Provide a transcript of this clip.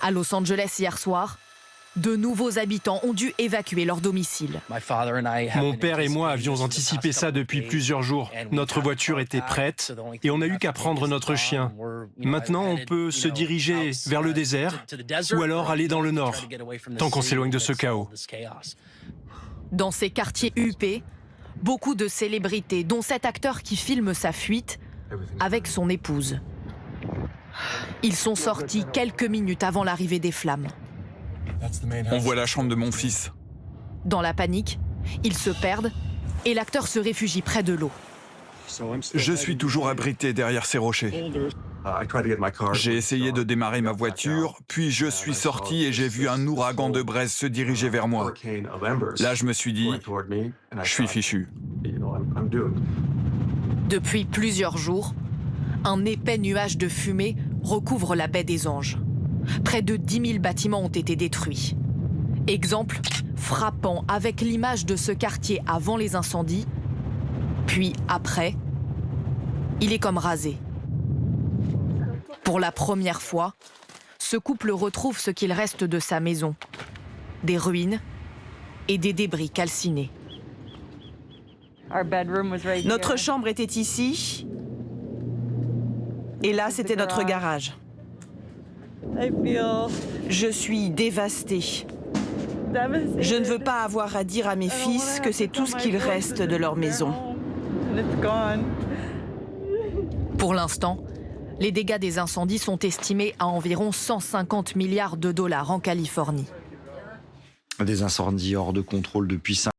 À Los Angeles hier soir, de nouveaux habitants ont dû évacuer leur domicile. Mon père et moi avions anticipé ça depuis plusieurs jours. Notre voiture était prête et on n'a eu qu'à prendre notre chien. Maintenant, on peut se diriger vers le désert ou alors aller dans le nord, tant qu'on s'éloigne de ce chaos. Dans ces quartiers huppés, beaucoup de célébrités, dont cet acteur qui filme sa fuite avec son épouse. Ils sont sortis quelques minutes avant l'arrivée des flammes. On voit la chambre de mon fils. Dans la panique, ils se perdent et l'acteur se réfugie près de l'eau. Je suis toujours abrité derrière ces rochers. J'ai essayé de démarrer ma voiture, puis je suis sorti et j'ai vu un ouragan de braise se diriger vers moi. Là, je me suis dit, je suis fichu. Depuis plusieurs jours, un épais nuage de fumée recouvre la baie des Anges. Près de 10 000 bâtiments ont été détruits. Exemple frappant avec l'image de ce quartier avant les incendies, puis après, il est comme rasé. Pour la première fois, ce couple retrouve ce qu'il reste de sa maison, des ruines et des débris calcinés. Notre chambre était ici, et là, c'était notre garage. Je suis dévastée. Je ne veux pas avoir à dire à mes fils que c'est tout ce qu'il reste de leur maison. Pour l'instant, les dégâts des incendies sont estimés à environ 150 milliards de dollars en Californie. Des incendies hors de contrôle depuis